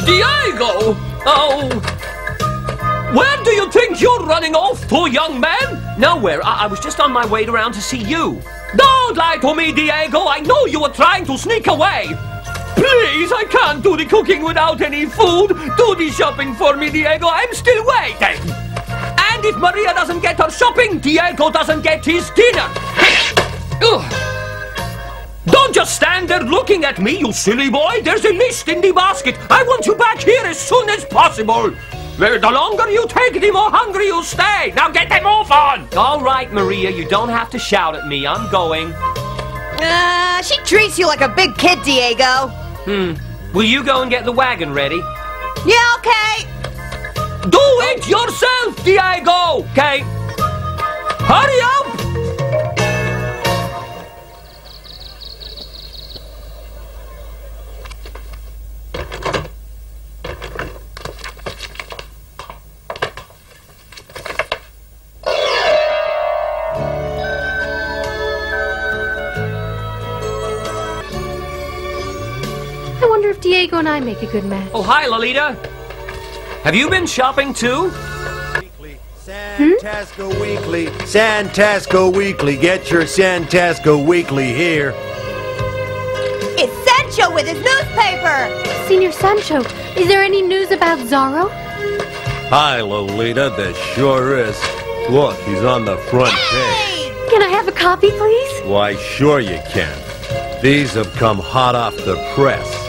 Diego! Oh... Where do you think you're running off to, young man? Nowhere. I was just on my way around to see you. Don't lie to me, Diego. I know you were trying to sneak away. Please, I can't do the cooking without any food. Do the shopping for me, Diego. I'm still waiting. And if Maria doesn't get her shopping, Diego doesn't get his dinner. Don't just stand there looking at me, you silly boy. There's a list in the basket. I want you back here as soon as possible. The longer you take, the more hungry you stay. Now get them off on! All right, Maria, you don't have to shout at me. I'm going. She treats you like a big kid, Diego. Will you go and get the wagon ready? Yeah, okay. Do it yourself, Diego! Okay? Hurry up! Diego and I make a good match. Oh, hi, Lolita. Have you been shopping too? Santasco Weekly. Santasco Weekly. Get your Santasco Weekly here. It's Sancho with his newspaper. Senior Sancho, is there any news about Zorro? Hi, Lolita. There sure is. Look, he's on the front page. Can I have a copy, please? Why, sure you can. These have come hot off the press.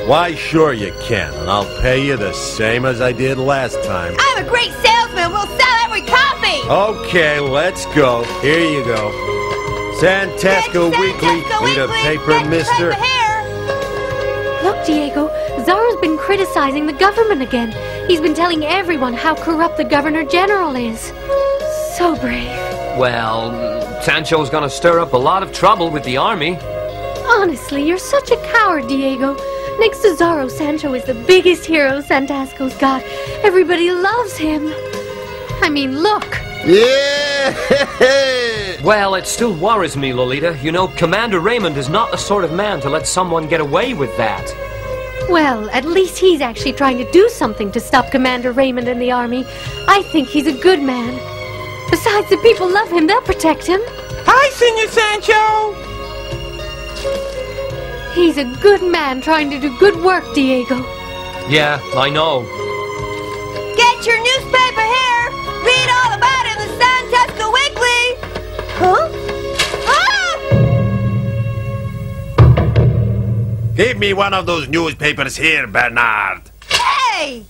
Why, sure you can, and I'll pay you the same as I did last time. I'm a great salesman. We'll sell every copy. Okay, let's go. Here you go. Santasco Weekly. Need a paper, mister? Look, Diego, Zorro's been criticizing the government again. He's been telling everyone how corrupt the Governor General is. So brave. Well, Sancho's gonna stir up a lot of trouble with the army. Honestly, you're such a coward, Diego. Next to Zorro, Sancho is the biggest hero Santasco's got. Everybody loves him. I mean, look. Yeah! Well, it still worries me, Lolita. You know, Commander Raymond is not the sort of man to let someone get away with that. Well, at least he's actually trying to do something to stop Commander Raymond and the army. I think he's a good man. Besides, the people love him. They'll protect him. Hi, Senor Sancho! He's a good man trying to do good work, Diego. Yeah, I know. Get your newspaper here. Read all about it in the Santasco Weekly. Huh? Give me one of those newspapers here, Bernard. Hey!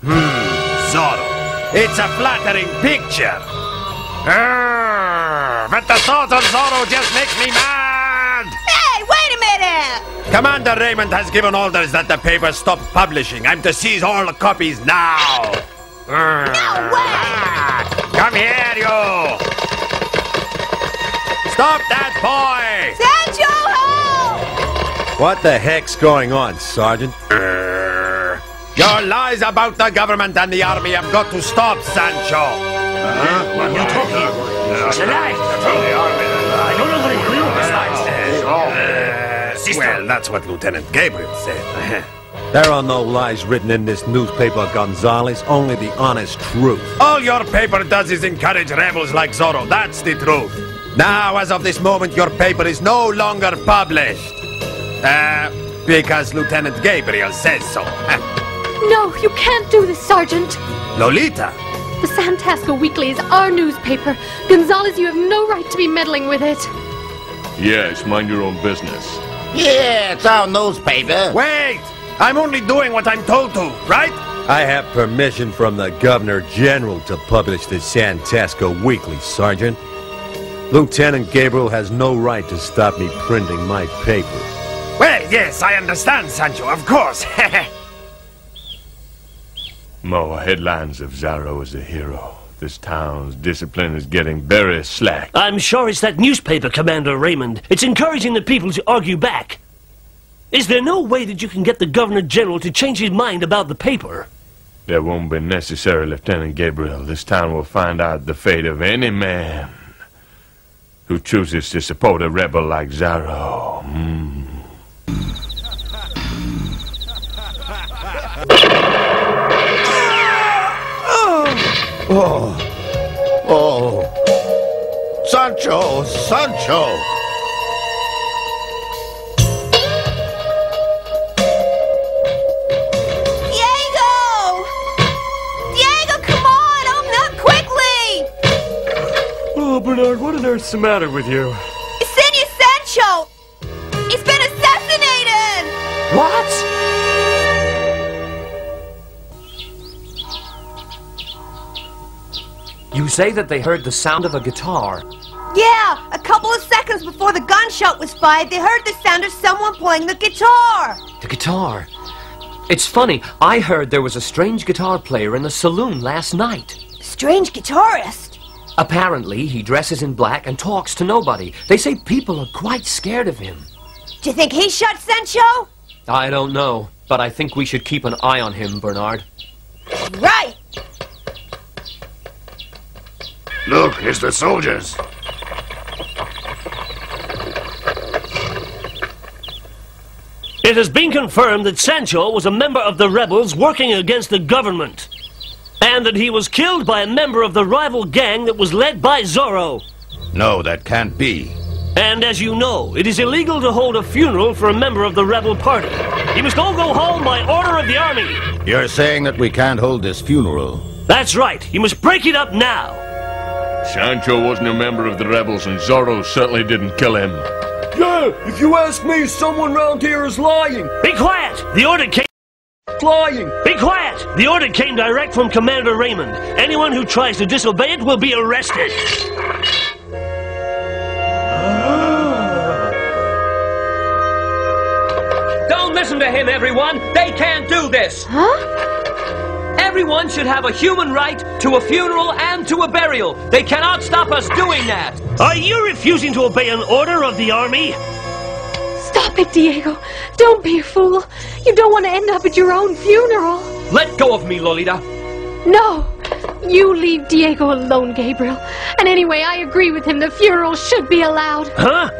Zorro. It's a flattering picture. But the thought of Zorro just makes me mad. Hey, wait a minute! Commander Raymond has given orders that the paper stop publishing. I'm to seize all the copies now. No way! Come here, you! Stop that boy! Sancho, help! What the heck's going on, Sergeant? Your lies about the government and the army have got to stop, Sancho. What are you talking? It's a lie. I no longer agree with this lie. Well, that's what Lieutenant Gabriel said. There are no lies written in this newspaper, Gonzales, only the honest truth. All your paper does is encourage rebels like Zorro, that's the truth. Now, as of this moment, your paper is no longer published. Because Lieutenant Gabriel says so. No, you can't do this, Sergeant. Lolita! The Santasco Weekly is our newspaper. Gonzales, you have no right to be meddling with it. Yes, mind your own business. Yeah, it's our newspaper. Wait! I'm only doing what I'm told to, right? I have permission from the Governor General to publish the Santasco Weekly, Sergeant. Lieutenant Gabriel has no right to stop me printing my paper. Well, yes, I understand, Sancho, of course. More headlines of Zorro as a hero. This town's discipline is getting very slack. I'm sure it's that newspaper, Commander Raymond. It's encouraging the people to argue back. Is there no way that you can get the Governor General to change his mind about the paper? That won't be necessary, Lieutenant Gabriel. This town will find out the fate of any man who chooses to support a rebel like Zorro. Oh. Oh. Sancho! Sancho! Diego! Diego, come on! Open up quickly! Oh, Bernard, what on earth's the matter with you? Senior Sancho! He's been assassinated! What? You say that they heard the sound of a guitar. Yeah, a couple of seconds before the gunshot was fired, they heard the sound of someone playing the guitar. The guitar. It's funny, I heard there was a strange guitar player in the saloon last night. Strange guitarist. Apparently, he dresses in black and talks to nobody. They say people are quite scared of him. Do you think he shot Sancho? I don't know, but I think we should keep an eye on him, Bernard. Right. Look, it's the soldiers. It has been confirmed that Sancho was a member of the rebels working against the government, and that he was killed by a member of the rival gang that was led by Zorro. No, that can't be. And as you know, it is illegal to hold a funeral for a member of the rebel party. You must all go home by order of the army. You're saying that we can't hold this funeral? That's right. You must break it up now. Sancho wasn't a member of the rebels, and Zorro certainly didn't kill him. Yeah, if you ask me, someone round here is lying. Be quiet! The order came... Lying. Be quiet! The order came direct from Commander Raymond. Anyone who tries to disobey it will be arrested. Don't listen to him, everyone. They can't do this. Huh? Everyone should have a human right to a funeral and to a burial. They cannot stop us doing that. Are you refusing to obey an order of the army? Stop it, Diego. Don't be a fool. You don't want to end up at your own funeral. Let go of me, Lolita. No. You leave Diego alone, Gabriel. And anyway, I agree with him. The funeral should be allowed. Huh?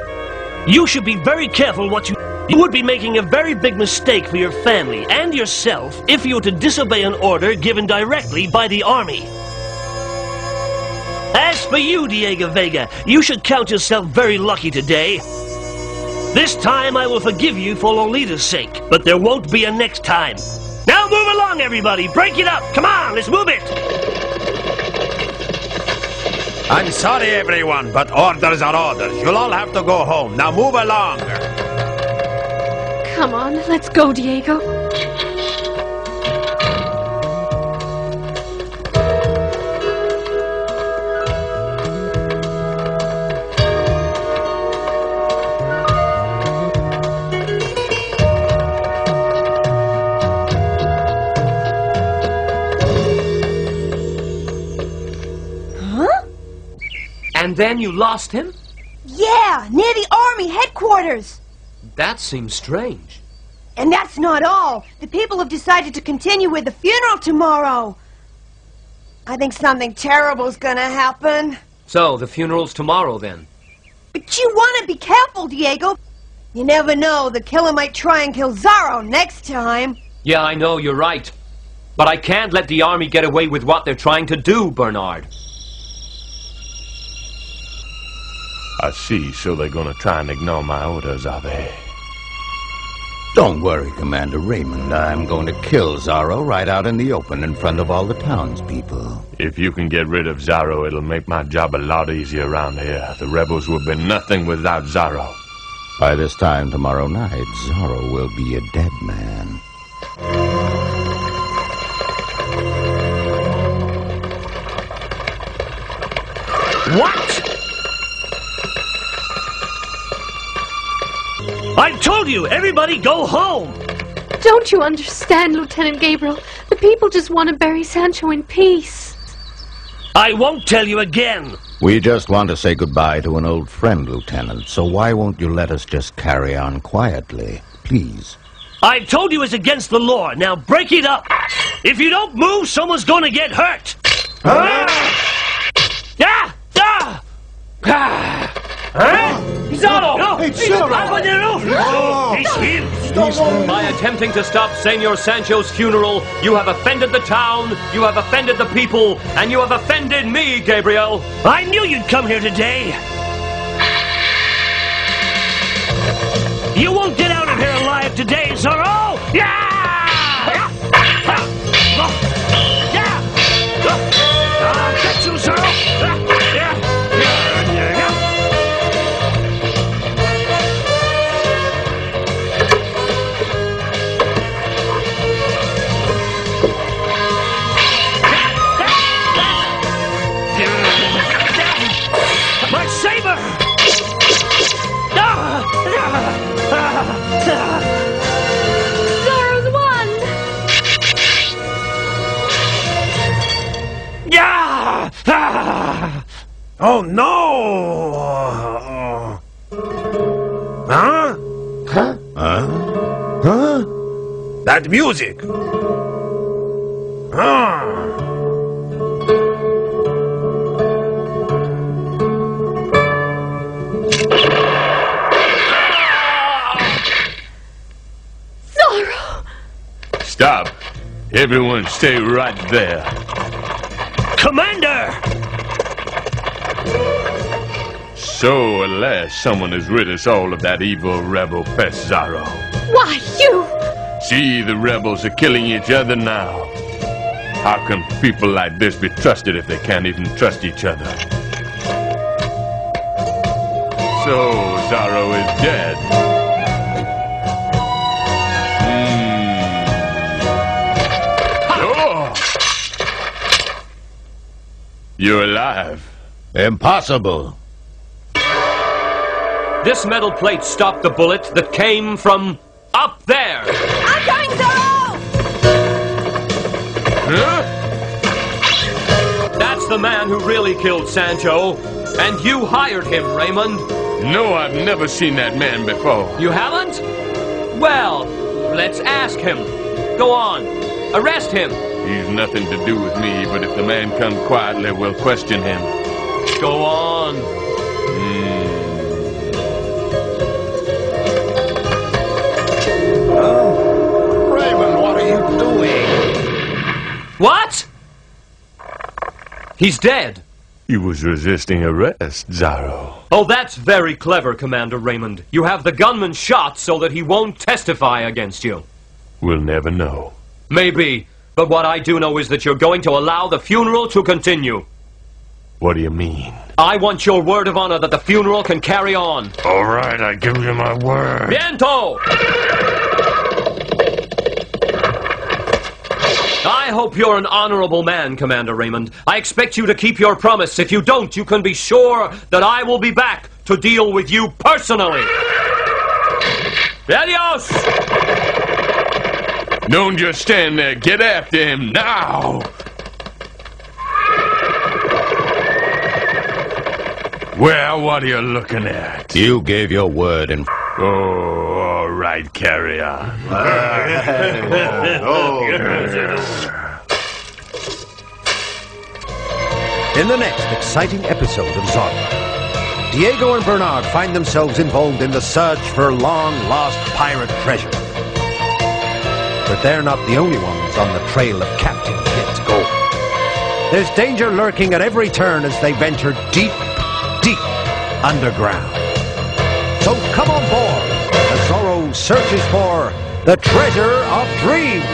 You should be very careful what you... You would be making a very big mistake for your family and yourself if you were to disobey an order given directly by the army. As for you, Diego Vega, you should count yourself very lucky today. This time I will forgive you for Lolita's sake, but there won't be a next time. Now move along, everybody! Break it up! Come on, let's move it! I'm sorry, everyone, but orders are orders. You'll all have to go home. Now move along. Come on, let's go, Diego. And then you lost him? Yeah, near the army headquarters. That seems strange. And that's not all. The people have decided to continue with the funeral tomorrow. I think something terrible's gonna happen. So, the funeral's tomorrow, then? But you want to be careful, Diego. You never know, the killer might try and kill Zorro next time. Yeah, I know, you're right. But I can't let the army get away with what they're trying to do, Bernard. I see, so they're gonna try and ignore my orders, are they? Don't worry, Commander Raymond. I'm going to kill Zorro right out in the open in front of all the townspeople. If you can get rid of Zorro, it'll make my job a lot easier around here. The rebels will be nothing without Zorro. By this time tomorrow night, Zorro will be a dead man. What? I told you, everybody go home! Don't you understand, Lieutenant Gabriel? The people just want to bury Sancho in peace. I won't tell you again. We just want to say goodbye to an old friend, Lieutenant, so why won't you let us just carry on quietly, please? I told you it's against the law. Now break it up. If you don't move, someone's going to get hurt. He's Zorro! No! It's Zorro! No! He's here! By attempting to stop Senor Sancho's funeral, you have offended the town, you have offended the people, and you have offended me, Gabriel. I knew you'd come here today. You won't get out of here alive today, Zorro! Yeah! Get you, Zorro! My saber! Zorro's won! Yeah! Oh no! Huh? Huh? Huh? That music! Zorro! Stop. Everyone stay right there. Commander! So, at last, someone has rid us all of that evil rebel pest, Zorro. Why, you... See, the rebels are killing each other now. How can people like this be trusted if they can't even trust each other? So, Zorro is dead. Oh! You're alive. Impossible. This metal plate stopped the bullet that came from up there. I'm going, Zorro! Huh? That's the man who really killed Sancho. And you hired him, Raymond. No, I've never seen that man before. You haven't? Well, let's ask him. Go on. Arrest him. He's nothing to do with me, but if the man comes quietly, we'll question him. Go on. Raymond, what are you doing? What? He's dead. He was resisting arrest, Zorro. Oh, that's very clever, Commander Raymond. You have the gunman shot so that he won't testify against you. We'll never know. Maybe, but what I do know is that you're going to allow the funeral to continue. What do you mean? I want your word of honor that the funeral can carry on. All right, I give you my word. Viento! I hope you're an honorable man, Commander Raymond. I expect you to keep your promise. If you don't, you can be sure that I will be back to deal with you personally. Adios! Don't just stand there. Get after him now. Well, what are you looking at? You gave your word and... Oh, all right, carry on. In the next exciting episode of Zorro, Diego and Bernard find themselves involved in the search for long-lost pirate treasure. But they're not the only ones on the trail of Captain Kidd's gold. There's danger lurking at every turn as they venture deep, deep underground. So come on board as Zorro searches for the treasure of dreams.